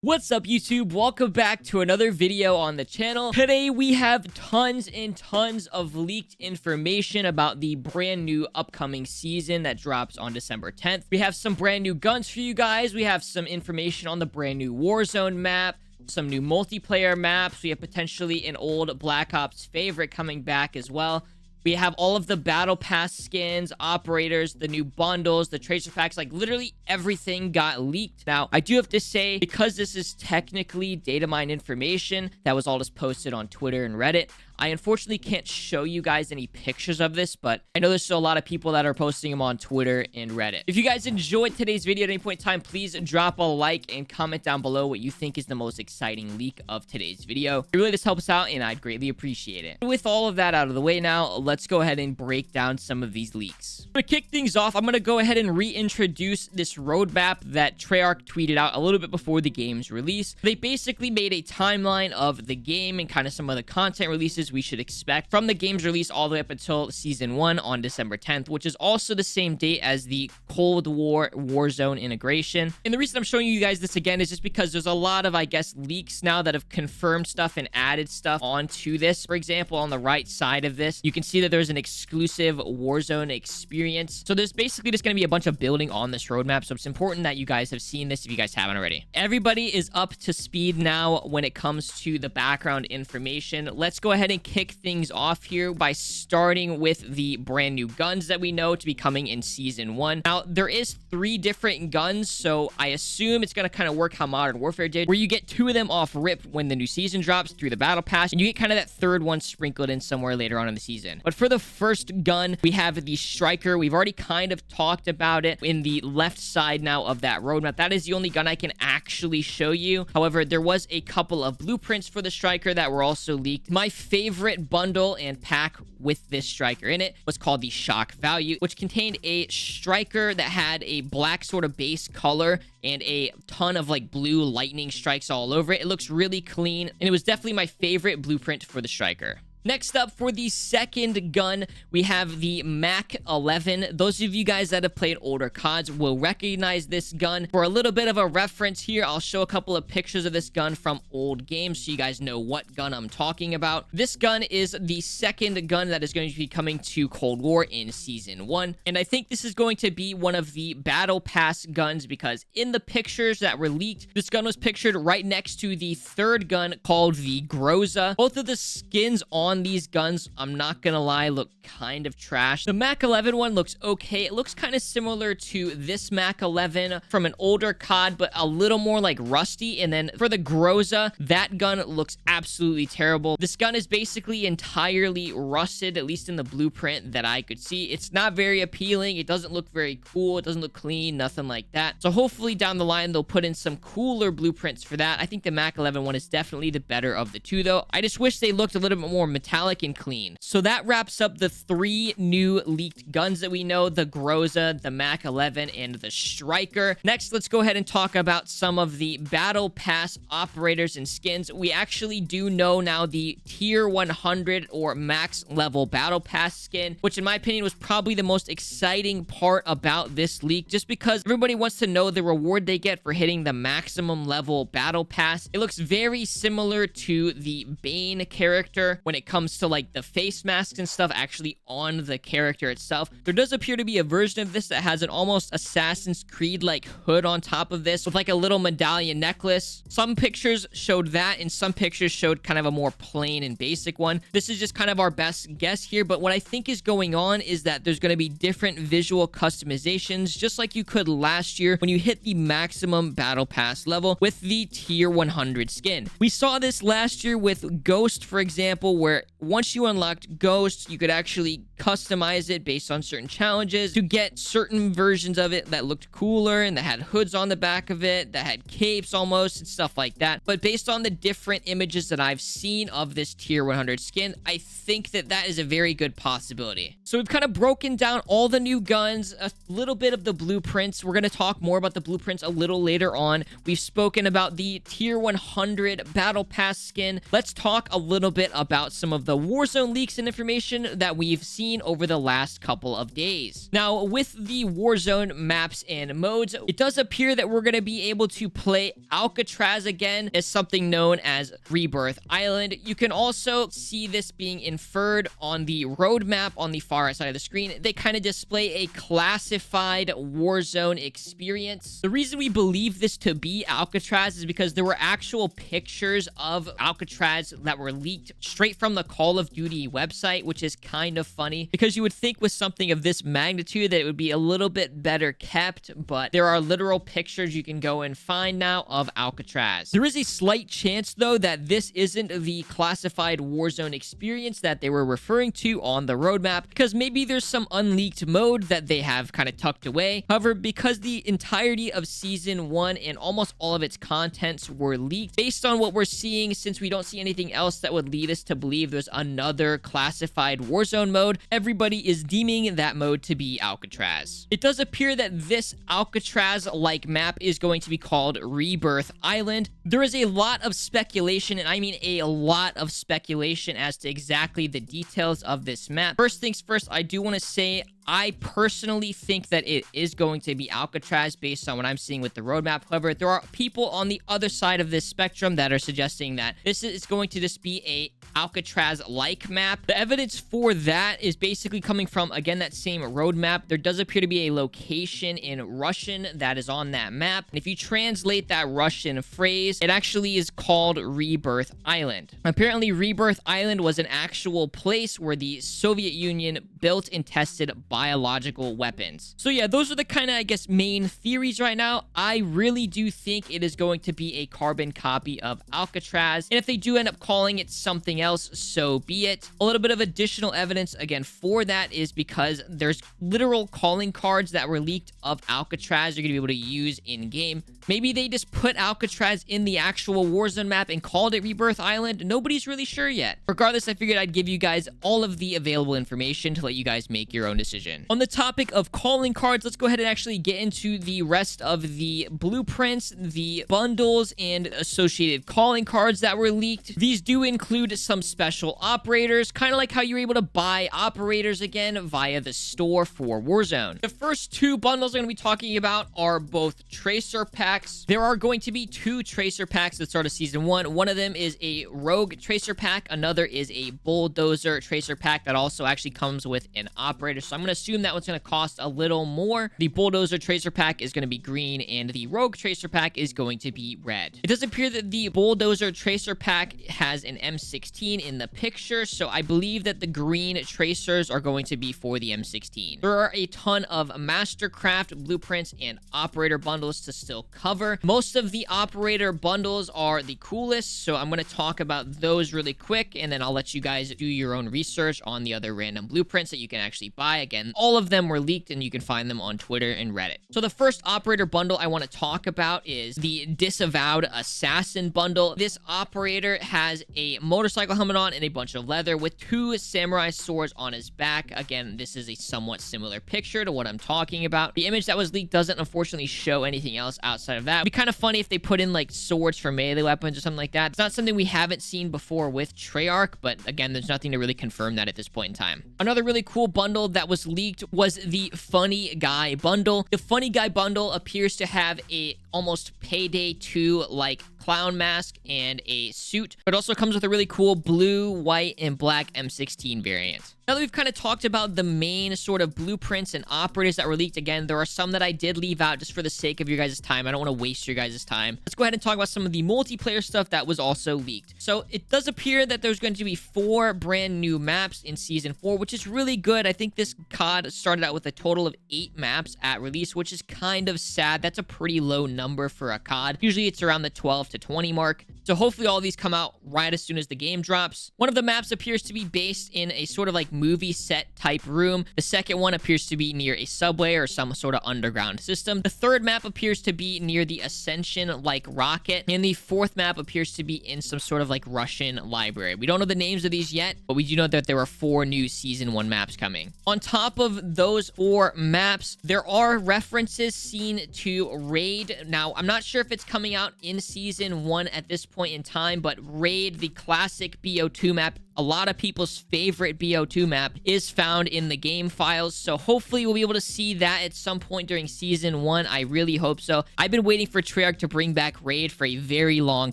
What's up, YouTube? Welcome back to another video on the channel. Today we have tons and tons of leaked information about the brand new upcoming season that drops on December 10th. We have some brand new guns for you guys. We have some information on the brand new Warzone map, some new multiplayer maps. We have potentially an old Black Ops favorite coming back as well. We have all of the battle pass skins, operators, the new bundles, the tracer packs, like literally everything got leaked. Now, I do have to say, because this is technically data mine information that was all just posted on Twitter and Reddit, I unfortunately can't show you guys any pictures of this, but I know there's still a lot of people that are posting them on Twitter and Reddit. If you guys enjoyed today's video at any point in time, please drop a like and comment down below what you think is the most exciting leak of today's video. It really just helps out and I'd greatly appreciate it. With all of that out of the way now, let's go ahead and break down some of these leaks. To kick things off, I'm going to go ahead and reintroduce this roadmap that Treyarch tweeted out a little bit before the game's release. They basically made a timeline of the game and kind of some of the content releases we should expect from the game's release all the way up until Season 1 on December 10th, which is also the same date as the Cold War Warzone integration. And the reason I'm showing you guys this again is just because there's a lot of, I guess, leaks now that have confirmed stuff and added stuff onto this. For example, on the right side of this, you can see that there's an exclusive Warzone experience. So there's basically just going to be a bunch of building on this roadmap. So it's important that you guys have seen this if you guys haven't already. Everybody is up to speed now when it comes to the background information. Let's go ahead and kick things off here by starting with the brand new guns that we know to be coming in Season 1. Now, there is 3 different guns, so I assume it's going to kind of work how Modern Warfare did, where you get 2 of them off rip when the new season drops through the battle pass, and you get kind of that third one sprinkled in somewhere later on in the season. But for the first gun, we have the Striker. We've already kind of talked about it in the left side now of that roadmap. That is the only gun I can actually show you. However, there was a couple of blueprints for the Striker that were also leaked. My favorite bundle and pack with this Striker in it was called the Shock Value, which contained a Striker that had a black sort of base color and a ton of like blue lightning strikes all over it. It looks really clean, and it was definitely my favorite blueprint for the Striker. Next up, for the second gun, we have the MAC 11. Those of you guys that have played older CODs will recognize this gun. For a little bit of a reference here, I'll show a couple of pictures of this gun from old games so you guys know what gun I'm talking about. This gun is the second gun that is going to be coming to Cold War in Season 1. And I think this is going to be one of the Battle Pass guns because in the pictures that were leaked, this gun was pictured right next to the third gun called the Groza. Both of the skins on these guns, I'm not gonna lie, look kind of trash. The MAC 11 one looks okay. It looks kind of similar to this MAC 11 from an older COD, but a little more like rusty. And then for the Groza, that gun looks absolutely terrible. This gun is basically entirely rusted, at least in the blueprint that I could see. It's not very appealing. It doesn't look very cool. It doesn't look clean, nothing like that. So hopefully down the line, they'll put in some cooler blueprints for that. I think the MAC 11 one is definitely the better of the two, though. I just wish they looked a little bit more metallic and clean. So that wraps up the 3 new leaked guns that we know: the Groza, the MAC 11, and the Striker. Next, let's go ahead and talk about some of the Battle Pass operators and skins. We actually do know now the Tier 100 or max level Battle Pass skin, which in my opinion was probably the most exciting part about this leak, just because everybody wants to know the reward they get for hitting the maximum level Battle Pass. It looks very similar to the Bane character when it comes to like the face masks and stuff actually on the character itself. There does appear to be a version of this that has an almost Assassin's Creed like hood on top of this with like a little medallion necklace. Some pictures showed that and some pictures showed kind of a more plain and basic one. This is just kind of our best guess here, but what I think is going on is that there's going to be different visual customizations, just like you could last year when you hit the maximum Battle Pass level with the Tier 100 skin. We saw this last year with Ghost, for example, where once you unlocked Ghost, you could actually customize it based on certain challenges to get certain versions of it that looked cooler and that had hoods on the back of it, that had capes almost and stuff like that. But based on the different images that I've seen of this Tier 100 skin, I think that that is a very good possibility. So we've kind of broken down all the new guns, a little bit of the blueprints. We're going to talk more about the blueprints a little later on. We've spoken about the Tier 100 Battle Pass skin. Let's talk a little bit about some some of the Warzone leaks and information that we've seen over the last couple of days. Now, with the Warzone maps and modes, it does appear that we're going to be able to play Alcatraz again as something known as Rebirth Island. You can also see this being inferred on the roadmap on the far right side of the screen. They kind of display a classified Warzone experience. The reason we believe this to be Alcatraz is because there were actual pictures of Alcatraz that were leaked straight from the Call of Duty website, which is kind of funny because you would think with something of this magnitude that it would be a little bit better kept, but there are literal pictures you can go and find now of Alcatraz. There is a slight chance though that this isn't the classified Warzone experience that they were referring to on the roadmap, because maybe there's some unleaked mode that they have kind of tucked away. However, because the entirety of Season 1 and almost all of its contents were leaked, based on what we're seeing, since we don't see anything else that would lead us to believe there's another classified Warzone mode, everybody is deeming that mode to be Alcatraz. It does appear that this Alcatraz-like map is going to be called Rebirth Island. There is a lot of speculation, and I mean a lot of speculation as to exactly the details of this map. First things first, I do want to say I personally think that it is going to be Alcatraz based on what I'm seeing with the roadmap. However, there are people on the other side of this spectrum that are suggesting that this is going to just be a Alcatraz-like map. The evidence for that is basically coming from, again, that same roadmap. There does appear to be a location in Russian that is on that map. And if you translate that Russian phrase, it actually is called Rebirth Island. Apparently, Rebirth Island was an actual place where the Soviet Union built and tested biological weapons. So yeah, those are the kind of, I guess, main theories right now. I really do think it is going to be a carbon copy of Alcatraz. And if they do end up calling it something else, so be it. A little bit of additional evidence, again, for that is because there's literal calling cards that were leaked of Alcatraz you're going to be able to use in-game. Maybe they just put Alcatraz in the actual Warzone map and called it Rebirth Island. Nobody's really sure yet. Regardless, I figured I'd give you guys all of the available information to let you guys make your own decision. On the topic of calling cards, let's go ahead and actually get into the rest of the blueprints, the bundles, and associated calling cards that were leaked. These do include some special operators, kind of like how you're able to buy operators again via the store for Warzone. The first two bundles I'm going to be talking about are both Tracer packs. There are going to be two Tracer packs at the start of Season 1. One of them is a Rogue Tracer pack. Another is a Bulldozer Tracer pack that also actually comes with an operator. So I'm going to assume that one's going to cost a little more. The Bulldozer Tracer pack is going to be green, and the Rogue Tracer pack is going to be red. It does appear that the Bulldozer Tracer pack has an M16 in the picture, so I believe that the green Tracers are going to be for the M16. There are a ton of Mastercraft blueprints and operator bundles to still cover. Most of the operator bundles are the coolest, so I'm going to talk about those really quick, and then I'll let you guys do your own research on the other random blueprints that you can actually buy. Again, all of them were leaked, and you can find them on Twitter and Reddit. So the first operator bundle I want to talk about is the Disavowed Assassin bundle. This operator has a motorcycle helmet on and a bunch of leather with two samurai swords on his back. Again, this is a somewhat similar picture to what I'm talking about. The image that was leaked doesn't unfortunately show anything else outside of that. It'd be kind of funny if they put in like swords for melee weapons or something like that. It's not something we haven't seen before with Treyarch, but again, there's nothing to really confirm that at this point in time. Another really cool bundle that was leaked was the Funny Guy bundle. The Funny Guy bundle appears to have a almost Payday 2 like clown mask and a suit, but also comes with a really cool blue, white, and black M16 variant. Now that we've kind of talked about the main sort of blueprints and operators that were leaked, again, there are some that I did leave out just for the sake of your guys' time. I don't want to waste your guys' time. Let's go ahead and talk about some of the multiplayer stuff that was also leaked. So it does appear that there's going to be 4 brand new maps in Season 4, which is really good. I think this COD started out with a total of 8 maps at release, which is kind of sad. That's a pretty low number for a COD. Usually it's around the 12 to 20 mark. So hopefully all these come out right as soon as the game drops. One of the maps appears to be based in a sort of like movie set type room. The second one appears to be near a subway or some sort of underground system. The third map appears to be near the Ascension like rocket. And the fourth map appears to be in some sort of like Russian library. We don't know the names of these yet, but we do know that there are 4 new Season 1 maps coming. On top of those 4 maps, there are references seen to Raid. Now, I'm not sure if it's coming out in Season 1 at this point in time, but Raid, the classic BO2 map, a lot of people's favorite BO2 map is found in the game files. So hopefully we'll be able to see that at some point during season 1. I really hope so. I've been waiting for Treyarch to bring back Raid for a very long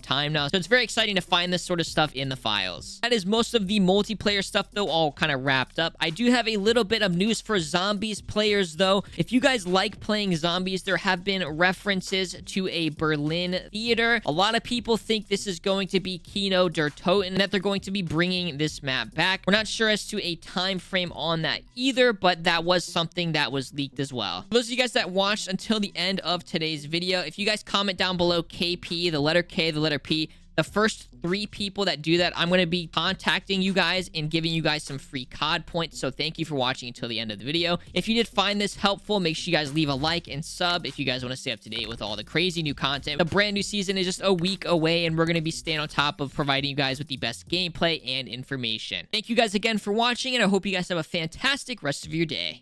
time now, so it's very exciting to find this sort of stuff in the files. That is most of the multiplayer stuff, though, all kind of wrapped up. I do have a little bit of news for zombies players, though. If you guys like playing zombies, there have been references to a Berlin theater. A lot of people think this is going to be KINO der TOTEN, that they're going to be bringing this map back. We're not sure as to a time frame on that either, but that was something that was leaked as well. For those of you guys that watched until the end of today's video, if you guys comment down below KP, the letter K, the letter P, the first 3 people that do that, I'm going to be contacting you guys and giving you guys some free COD points. So thank you for watching until the end of the video. If you did find this helpful, make sure you guys leave a like and sub if you guys want to stay up to date with all the crazy new content. The brand new season is just a week away, and we're going to be staying on top of providing you guys with the best gameplay and information. Thank you guys again for watching, and I hope you guys have a fantastic rest of your day.